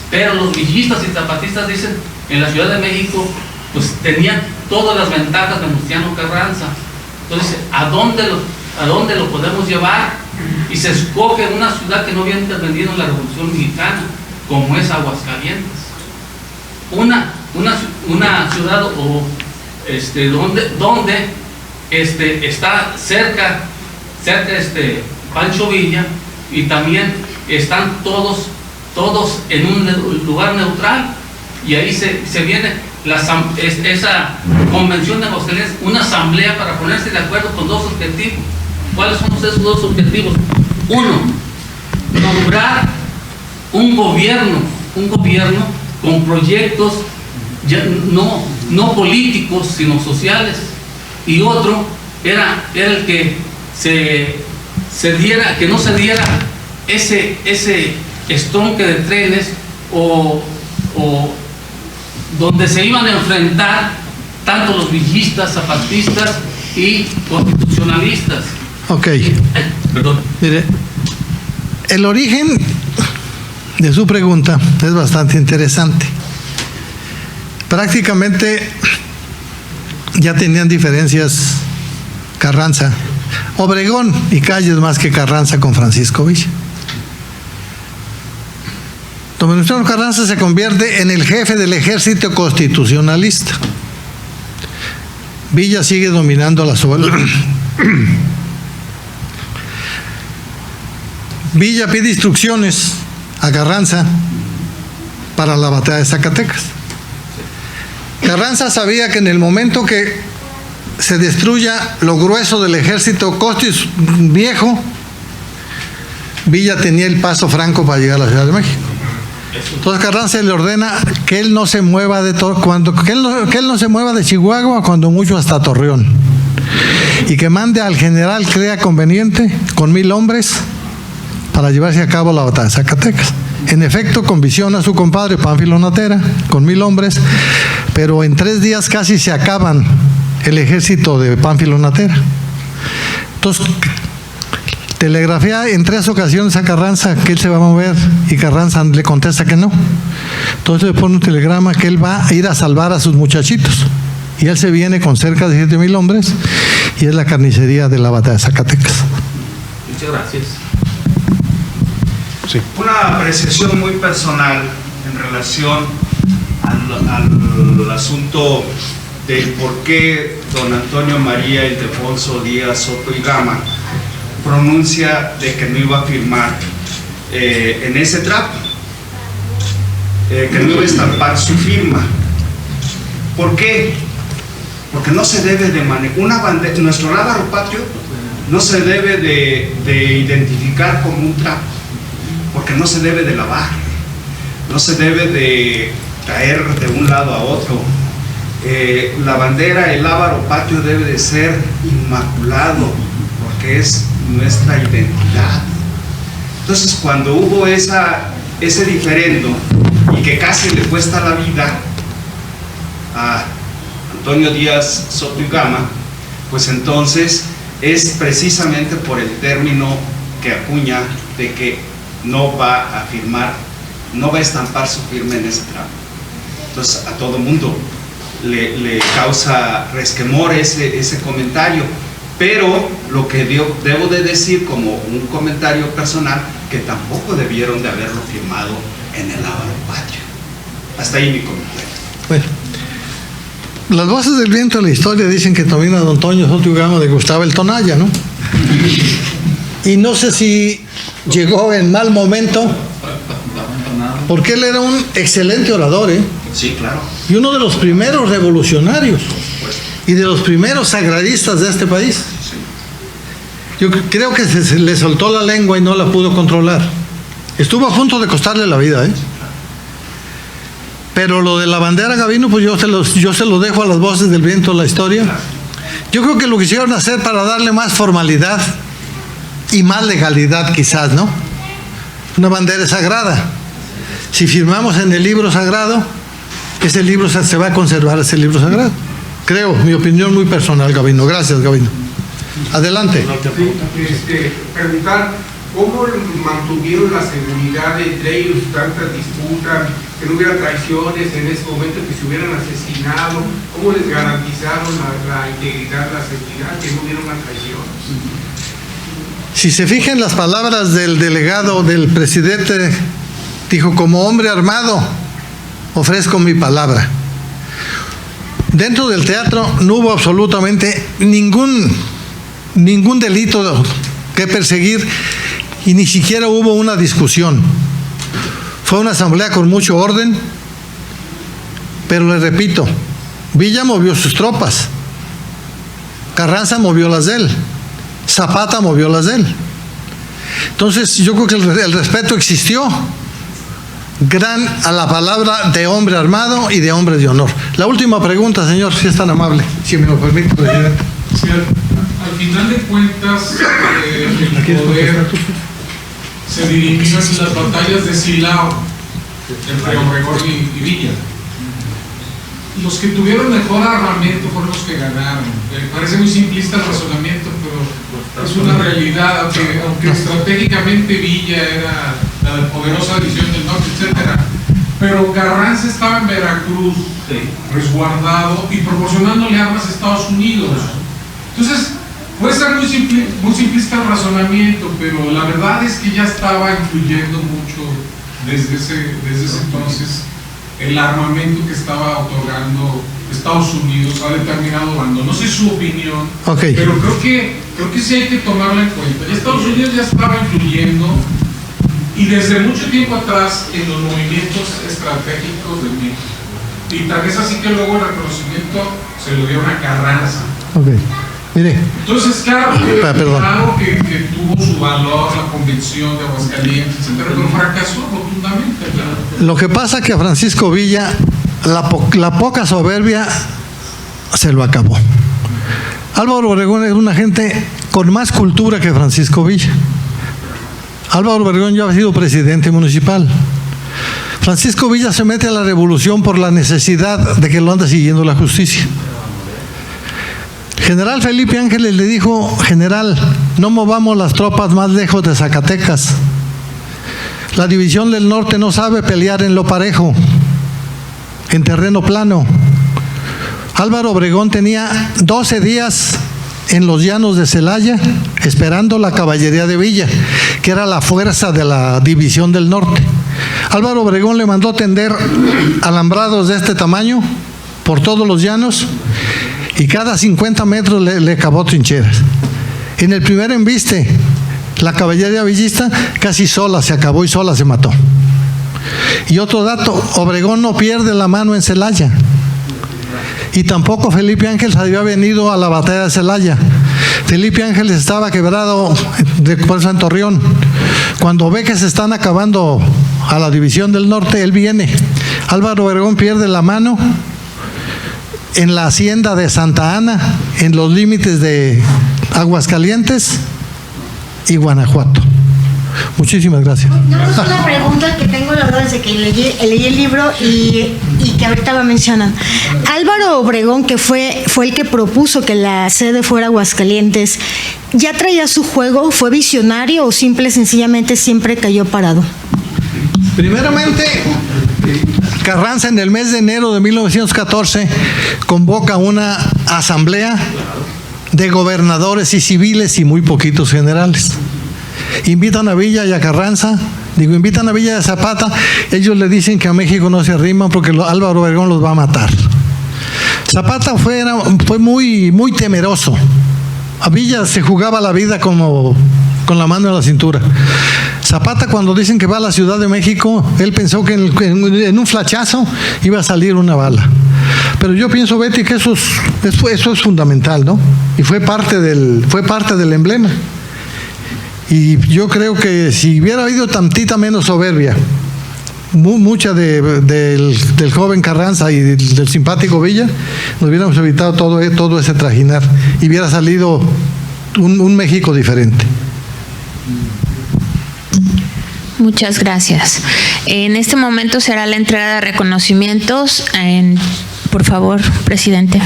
Pero los villistas y zapatistas dicen, en la Ciudad de México, pues tenían todas las ventajas de Venustiano Carranza. Entonces, ¿a dónde lo podemos llevar? Y se escoge una ciudad que no había intervenido en la Revolución Mexicana, como es Aguascalientes. Una ciudad donde está cerca Pancho Villa, y también están todos en un lugar neutral, y ahí se viene esa convención de Aguascalientes, una asamblea para ponerse de acuerdo con 2 objetivos. ¿Cuáles son esos 2 objetivos? Uno, nombrar un gobierno con proyectos ya no políticos, sino sociales, y otro era el que que no se diera ese estronque de trenes o donde se iban a enfrentar tanto los villistas, zapatistas y constitucionalistas. Ok. Perdón. Mire, el origen de su pregunta es bastante interesante. Prácticamente ya tenían diferencias Carranza, Obregón y Calles, más que Carranza con Francisco Villa. Don Venustiano Carranza se convierte en el jefe del ejército constitucionalista. Villa sigue dominando la zona. Villa pide instrucciones a Carranza para la batalla de Zacatecas. Carranza sabía que en el momento que se destruya lo grueso del ejército viejo, Villa tenía el paso franco para llegar a la Ciudad de México. Entonces Carranza le ordena que él no se mueva que él no se mueva de Chihuahua, cuando mucho hasta Torreón, y que mande al general que crea conveniente con 1,000 hombres para llevarse a cabo la batalla de Zacatecas. En efecto, convicciona a su compadre Pánfilo Natera con 1,000 hombres, pero en 3 días casi se acaban el ejército de Pánfilo Natera. Entonces telegrafía en 3 ocasiones a Carranza que él se va a mover, y Carranza le contesta que no. Entonces le pone un telegrama que él va a ir a salvar a sus muchachitos. Y él se viene con cerca de 7,000 hombres y es la carnicería de la Batalla de Zacatecas. Muchas gracias. Sí. Una apreciación muy personal en relación al asunto del por qué don Antonio María Ildefonso Díaz Soto y Gama pronuncia de que no iba a firmar en ese trato, que no iba a estampar su firma. ¿Por qué? Porque no se debe de manejar una bandera, nuestro lábaro patrio no se debe de identificar como un trapo, porque no se debe de lavar, no se debe de traer de un lado a otro. La bandera, el lábaro patrio debe de ser inmaculado, porque es nuestra identidad. Entonces, cuando hubo ese diferendo y que casi le cuesta la vida a Antonio Díaz Soto y Gama, pues entonces es precisamente por el término que acuña de que no va a firmar, no va a estampar su firma en ese tramo. Entonces a todo mundo le causa resquemor ese comentario, pero lo que debo de decir como un comentario personal, que tampoco debieron de haberlo firmado en el lábaro patrio. Hasta ahí mi comentario. Bueno, las voces del viento de la historia dicen que también a don Antonio Soto y Gama le gustaba el tonalla, ¿no? Y no sé si llegó en mal momento, porque él era un excelente orador, ¿eh? Sí, claro. Y uno de los primeros revolucionarios y de los primeros sagraristas de este país. Yo creo que se le soltó la lengua y no la pudo controlar. Estuvo a punto de costarle la vida, ¿eh? Pero lo de la bandera, Gabino, pues yo se lo dejo a las voces del viento de la historia. Yo creo que lo quisieron hacer para darle más formalidad y más legalidad, quizás, ¿no? Una bandera es sagrada. Si firmamos en el libro sagrado, ese libro se va a conservar, ese libro sagrado. Creo, mi opinión muy personal, Gabino. Gracias, Gabino. Adelante. Preguntar, ¿cómo mantuvieron la seguridad entre ellos, tantas disputas, que no hubiera traiciones en ese momento, que se hubieran asesinado? ¿Cómo les garantizaron la integridad, la seguridad, que no hubiera una traición? Si se fijan las palabras del delegado del presidente, dijo: como hombre armado, ofrezco mi palabra. Dentro del teatro no hubo absolutamente ningún delito que perseguir y ni siquiera hubo una discusión. Fue una asamblea con mucho orden, pero les repito, Villa movió sus tropas, Carranza movió las de él, Zapata movió las de él. Entonces yo creo que el respeto existió, gran a la palabra de hombre armado y de hombre de honor. La última pregunta, señor, si es tan amable, si me lo permite, presidente. Sí, al final de cuentas, el poder se dirigió en las batallas de Silao, entre Obregón y Villa. Los que tuvieron mejor armamento fueron los que ganaron. Parece muy simplista el razonamiento, pero es una realidad, aunque estratégicamente Villa era la poderosa división del norte, etcétera, pero Carranza estaba en Veracruz, resguardado y proporcionándole armas a Estados Unidos. Entonces, puede ser muy simplista el razonamiento, pero la verdad es que ya estaba influyendo mucho desde ese entonces el armamento que estaba otorgando Estados Unidos a determinado bando. No sé su opinión, pero creo que sí hay que tomarlo en cuenta. Ya Estados Unidos ya estaba influyendo, y desde mucho tiempo atrás, en los movimientos estratégicos de México. Y tal es así que luego el reconocimiento se lo dieron a Carranza. Mire. Entonces, claro que tuvo su valor la convención de Aguascalientes, etcétera, pero fracasó rotundamente. Claro. Lo que pasa que a Francisco Villa la poca soberbia se lo acabó. Álvaro Obregón es una gente con más cultura que Francisco Villa. Álvaro Obregón ya ha sido presidente municipal. Francisco Villa se mete a la revolución por la necesidad de que lo ande siguiendo la justicia. General Felipe Ángeles le dijo: general, no movamos las tropas más lejos de Zacatecas. La división del norte no sabe pelear en lo parejo, en terreno plano. Álvaro Obregón tenía 12 días en los llanos de Celaya esperando la caballería de Villa, que era la fuerza de la División del Norte. Álvaro Obregón le mandó tender alambrados de este tamaño por todos los llanos y cada 50 metros le cavó trincheras. En el primer embiste, la caballería villista casi sola se acabó y sola se mató. Y otro dato, Obregón no pierde la mano en Celaya. Y tampoco Felipe Ángeles había venido a la batalla de Celaya. Felipe Ángeles estaba quebrado por San Torreón. Cuando ve que se están acabando a la División del Norte, él viene. Álvaro Obregón pierde la mano en la hacienda de Santa Ana, en los límites de Aguascalientes y Guanajuato. Muchísimas gracias. No, es una pregunta que tengo, la verdad, desde que leí el libro y que ahorita lo mencionan. Álvaro Obregón, que fue el que propuso que la sede fuera Aguascalientes, ¿ya traía su juego? ¿Fue visionario o simple y sencillamente siempre cayó parado? Primeramente, Carranza en el mes de enero de 1914 convoca una asamblea de gobernadores y civiles y muy poquitos generales. Invitan a Villa y a Carranza, invitan a Villa y a Zapata. Ellos le dicen que a México no se arriman porque Álvaro Obregón los va a matar. Zapata fue muy temeroso. A Villa se jugaba la vida como con la mano en la cintura. Zapata, cuando dicen que va a la Ciudad de México, él pensó que en un flachazo iba a salir una bala. Pero yo pienso, Betty, que eso es fundamental, ¿no? Y fue parte del emblema. Y yo creo que si hubiera habido tantita menos soberbia, mucha del joven Carranza y del simpático Villa, nos hubiéramos evitado todo ese trajinar y hubiera salido un México diferente. Muchas gracias. En este momento será la entrega de reconocimientos. Por favor, presidente.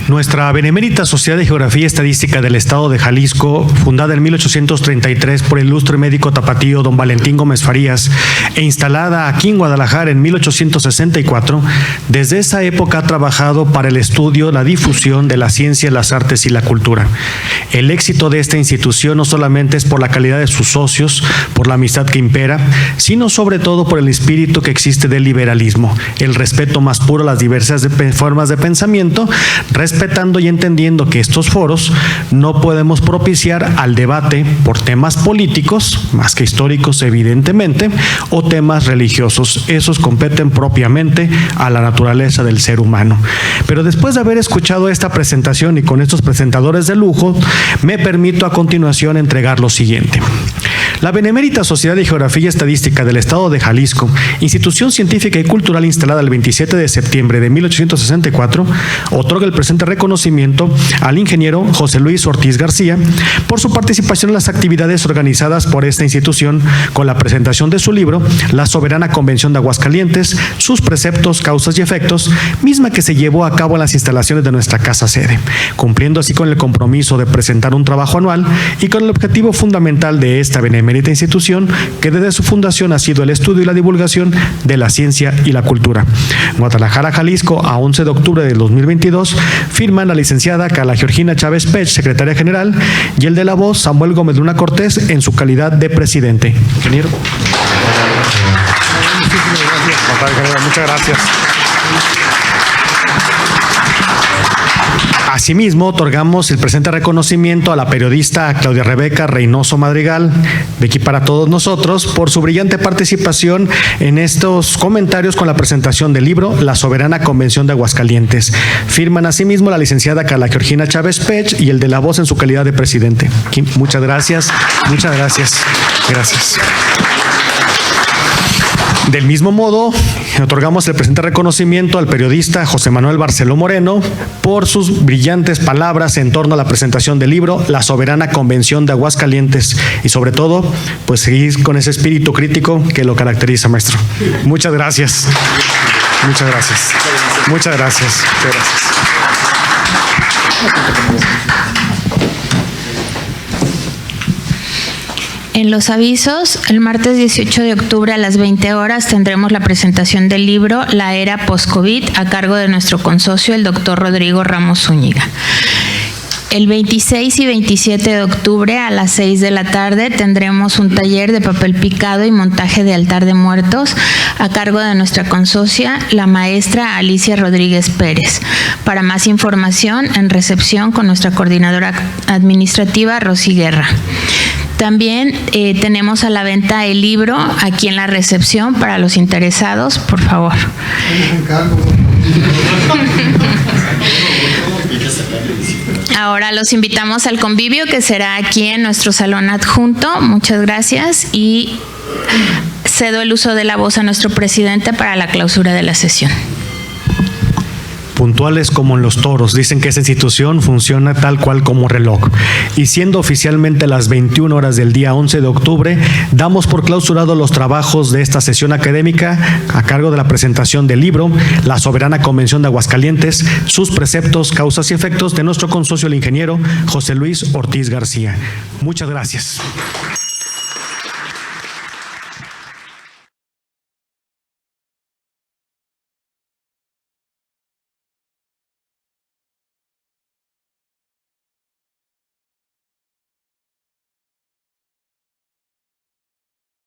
Nuestra Benemérita Sociedad de Geografía y Estadística del Estado de Jalisco, fundada en 1833 por el ilustre médico tapatío don Valentín Gómez Farías e instalada aquí en Guadalajara en 1864, desde esa época ha trabajado para el estudio, la difusión de la ciencia, las artes y la cultura. El éxito de esta institución no solamente es por la calidad de sus socios, por la amistad que impera, sino sobre todo por el espíritu que existe del liberalismo, el respeto más puro a las diversas formas de pensamiento, respetando y entendiendo que estos foros no podemos propiciar al debate por temas políticos, más que históricos evidentemente, o temas religiosos. Esos competen propiamente a la naturaleza del ser humano. Pero después de haber escuchado esta presentación y con estos presentadores de lujo, me permito a continuación entregar lo siguiente. La Benemérita Sociedad de Geografía y Estadística del Estado de Jalisco, institución científica y cultural instalada el 27 de septiembre de 1864, otorga el presente reconocimiento al ingeniero José Luis Ortiz García por su participación en las actividades organizadas por esta institución con la presentación de su libro La Soberana Convención de Aguascalientes, sus preceptos, causas y efectos, misma que se llevó a cabo en las instalaciones de nuestra casa sede, cumpliendo así con el compromiso de presentar un trabajo anual y con el objetivo fundamental de esta benemérita institución, que desde su fundación ha sido el estudio y la divulgación de la ciencia y la cultura. Guadalajara, Jalisco, a 11 de octubre de 2022, firman la licenciada Carla Georgina Chávez Pech, secretaria general, y el de la voz, Samuel Gómez Luna Cortés, en su calidad de presidente. Ingeniero. Muchas gracias. Asimismo, otorgamos el presente reconocimiento a la periodista Claudia Rebeca Reynoso Madrigal, de aquí para todos nosotros, por su brillante participación en estos comentarios con la presentación del libro La Soberana Convención de Aguascalientes. Firman asimismo la licenciada Carla Georgina Chávez Pech y el de la voz en su calidad de presidente. Muchas gracias. Muchas gracias. Gracias. Del mismo modo, otorgamos el presente reconocimiento al periodista José Manuel Barceló Moreno por sus brillantes palabras en torno a la presentación del libro La Soberana Convención de Aguascalientes y sobre todo, pues seguir con ese espíritu crítico que lo caracteriza, maestro. Muchas gracias. Muchas gracias. Muchas gracias. Muchas gracias. En los avisos, el martes 18 de octubre a las 20 horas tendremos la presentación del libro La Era Post-COVID a cargo de nuestro consocio, el doctor Rodrigo Ramos Zúñiga. El 26 y 27 de octubre a las 6 de la tarde tendremos un taller de papel picado y montaje de altar de muertos a cargo de nuestra consocia, la maestra Alicia Rodríguez Pérez. Para más información, en recepción con nuestra coordinadora administrativa, Rosy Guerra. También tenemos a la venta el libro aquí en la recepción para los interesados, por favor. Ahora los invitamos al convivio que será aquí en nuestro salón adjunto. Muchas gracias y cedo el uso de la voz a nuestro presidente para la clausura de la sesión. Puntuales como en los toros, dicen que esa institución funciona tal cual como reloj. Y siendo oficialmente las 21 horas del día 11 de octubre, damos por clausurados los trabajos de esta sesión académica a cargo de la presentación del libro La Soberana Convención de Aguascalientes, sus preceptos, causas y efectos de nuestro consocio, el ingeniero José Luis Ortiz García. Muchas gracias.